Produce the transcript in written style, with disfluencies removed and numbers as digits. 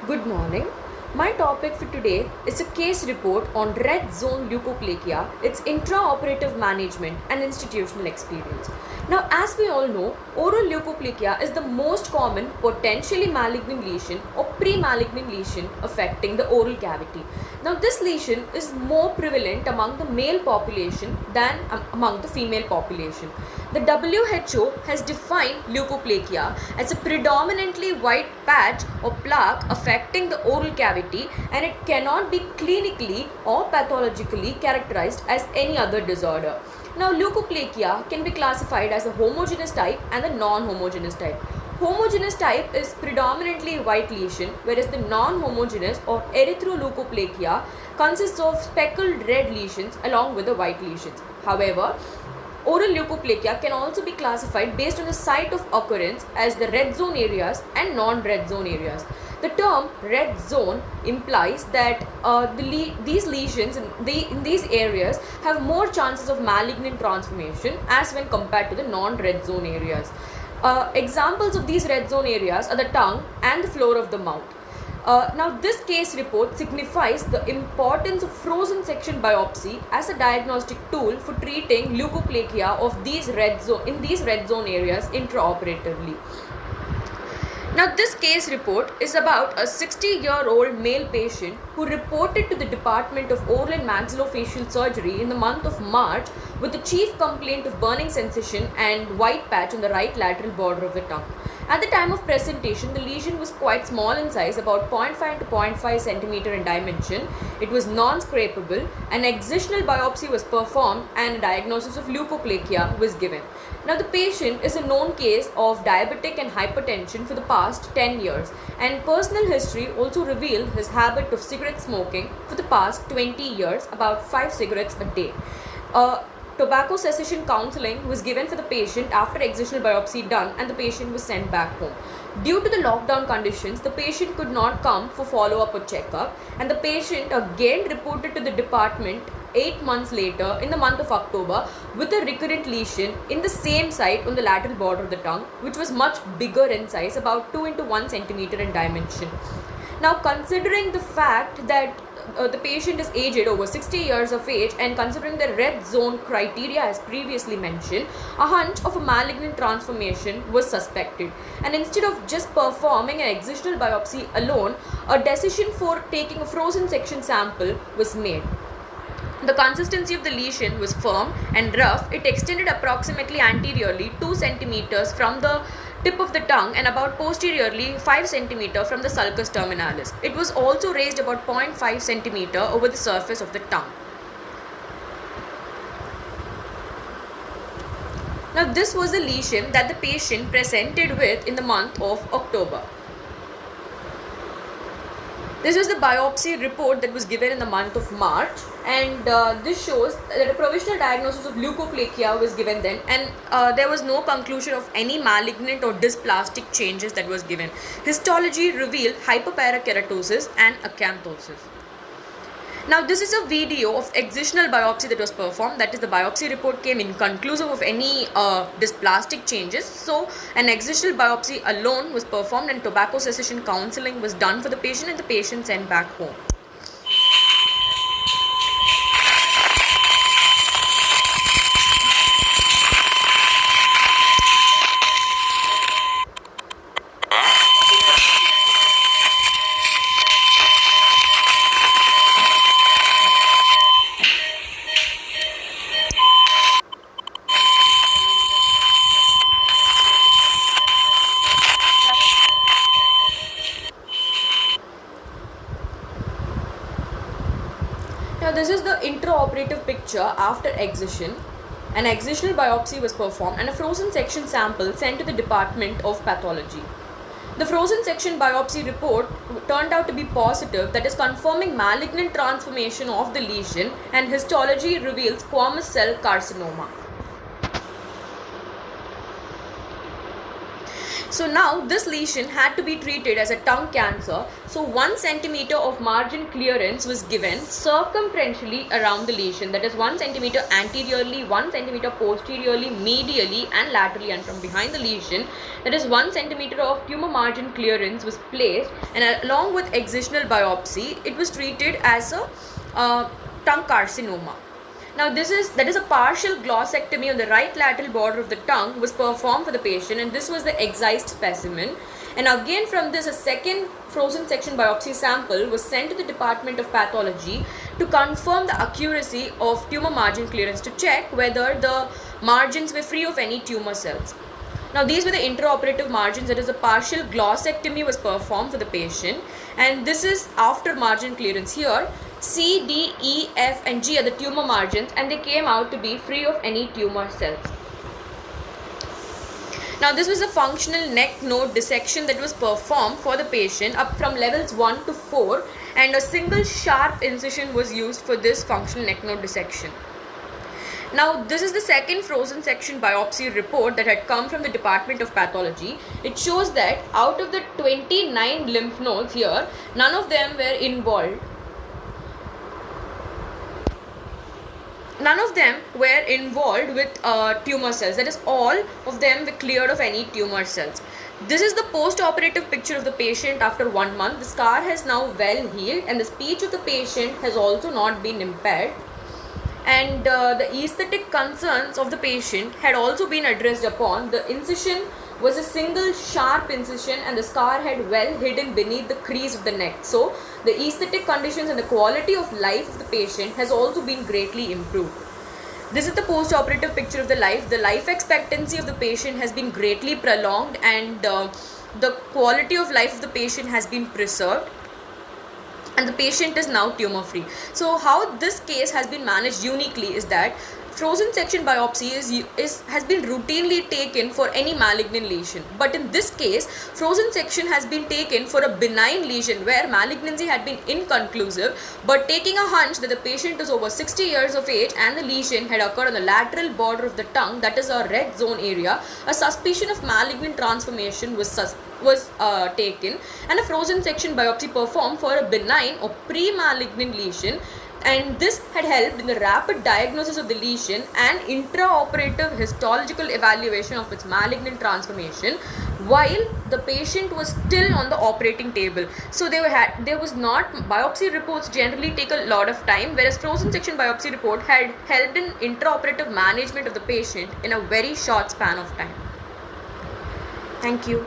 Good morning. My topic for today is a case report on red zone leukoplakia, its intraoperative management and institutional experience. Now, as we all know, oral leukoplakia is the most common potentially malignant lesion or pre-malignant lesion affecting the oral cavity. Now, this lesion is more prevalent among the male population than among the female population. The WHO has defined leukoplakia as a predominantly white patch or plaque affecting the oral cavity, and it cannot be clinically or pathologically characterized as any other disorder. Now, leukoplakia can be classified as a homogeneous type and a non-homogeneous type. Homogeneous type is predominantly white lesion, whereas the non-homogeneous or erythroleukoplakia consists of speckled red lesions along with the white lesions. However, oral leukoplakia can also be classified based on the site of occurrence as the red zone areas and non-red zone areas. The term red zone implies that these lesions in these areas have more chances of malignant transformation as when compared to the non-red zone areas. Examples of these red zone areas are the tongue and the floor of the mouth. Now, this case report signifies the importance of frozen section biopsy as a diagnostic tool for treating leukoplakia of these red zone areas intraoperatively. Now, this case report is about a 60-year-old male patient who reported to the Department of Oral and Maxillofacial Surgery in the month of March with the chief complaint of burning sensation and white patch on the right lateral border of the tongue. At the time of presentation, the lesion was quite small in size, about 0.5 to 0.5 centimeter in dimension. It was non-scrapable. An excisional biopsy was performed and a diagnosis of leukoplakia was given. Now, the patient is a known case of diabetic and hypertension for the past 10 years, and personal history also revealed his habit of cigarette smoking for the past 20 years, about 5 cigarettes a day. Tobacco cessation counseling was given for the patient after excisional biopsy done, and the patient was sent back home. Due to the lockdown conditions, the patient could not come for follow-up or checkup, and the patient again reported to the department 8 months later in the month of October with a recurrent lesion in the same site on the lateral border of the tongue, which was much bigger in size, about 2 into 1 centimeter in dimension. Now, considering the fact that the patient is aged over 60 years of age, and considering the red zone criteria as previously mentioned, a hunch of a malignant transformation was suspected, and instead of just performing an excisional biopsy alone, a decision for taking a frozen section sample was made. The consistency of the lesion was firm and rough. It extended approximately anteriorly 2 centimeters from the tip of the tongue and about posteriorly 5 centimeter from the sulcus terminalis. It was also raised about 0.5 centimeter over the surface of the tongue. Now, this was a lesion that the patient presented with in the month of October. This was the biopsy report that was given in the month of March, and this shows that a provisional diagnosis of leukoplakia was given then, and there was no conclusion of any malignant or dysplastic changes that was given. Histology revealed hyperparakeratosis and acanthosis. Now, this is a video of excisional biopsy that was performed. That is, the biopsy report came inconclusive of any dysplastic changes. So, an excisional biopsy alone was performed, and tobacco cessation counseling was done for the patient, and the patient sent back home. Now, this is the intraoperative picture after excision. An excisional biopsy was performed and a frozen section sample sent to the Department of Pathology. The frozen section biopsy report turned out to be positive, that is confirming malignant transformation of the lesion, and histology reveals squamous cell carcinoma. So now this lesion had to be treated as a tongue cancer. So 1 centimeter of margin clearance was given circumferentially around the lesion, that is 1 centimeter anteriorly, 1 centimeter posteriorly, medially and laterally, and from behind the lesion, that is 1 centimeter of tumor margin clearance was placed, and along with excisional biopsy it was treated as a tongue carcinoma. Now that is a partial glossectomy on the right lateral border of the tongue was performed for the patient, and this was the excised specimen. And again from this, a second frozen section biopsy sample was sent to the Department of Pathology to confirm the accuracy of tumor margin clearance, to check whether the margins were free of any tumor cells. Now these were the intraoperative margins, that is a partial glossectomy was performed for the patient, and this is after margin clearance. Here C, D, E, F and G are the tumor margins, and they came out to be free of any tumor cells. Now this was a functional neck node dissection that was performed for the patient up from levels 1 to 4, and a single sharp incision was used for this functional neck node dissection. Now this is the second frozen section biopsy report that had come from the Department of Pathology. It shows that out of the 29 lymph nodes here, none of them were involved. None of them were involved with tumor cells, that is all of them were cleared of any tumor cells. This is the post-operative picture of the patient after 1 month. The scar has now well healed, and the speech of the patient has also not been impaired. And the aesthetic concerns of the patient had also been addressed upon. The incision was a single sharp incision, and the scar had well hidden beneath the crease of the neck. So the aesthetic conditions and the quality of life of the patient has also been greatly improved. This is the post-operative picture of the life. The life expectancy of the patient has been greatly prolonged, and the quality of life of the patient has been preserved, and the patient is now tumor free. So how this case has been managed uniquely is that frozen section biopsy has been routinely taken for any malignant lesion, but in this case frozen section has been taken for a benign lesion where malignancy had been inconclusive, but taking a hunch that the patient is over 60 years of age and the lesion had occurred on the lateral border of the tongue, that is a red zone area, a suspicion of malignant transformation was taken, and a frozen section biopsy performed for a benign or pre-malignant lesion, and this had helped in the rapid diagnosis of the lesion and intraoperative histological evaluation of its malignant transformation while the patient was still on the operating table. So biopsy reports generally take a lot of time, whereas frozen section biopsy report had helped in intraoperative management of the patient in a very short span of time. Thank you.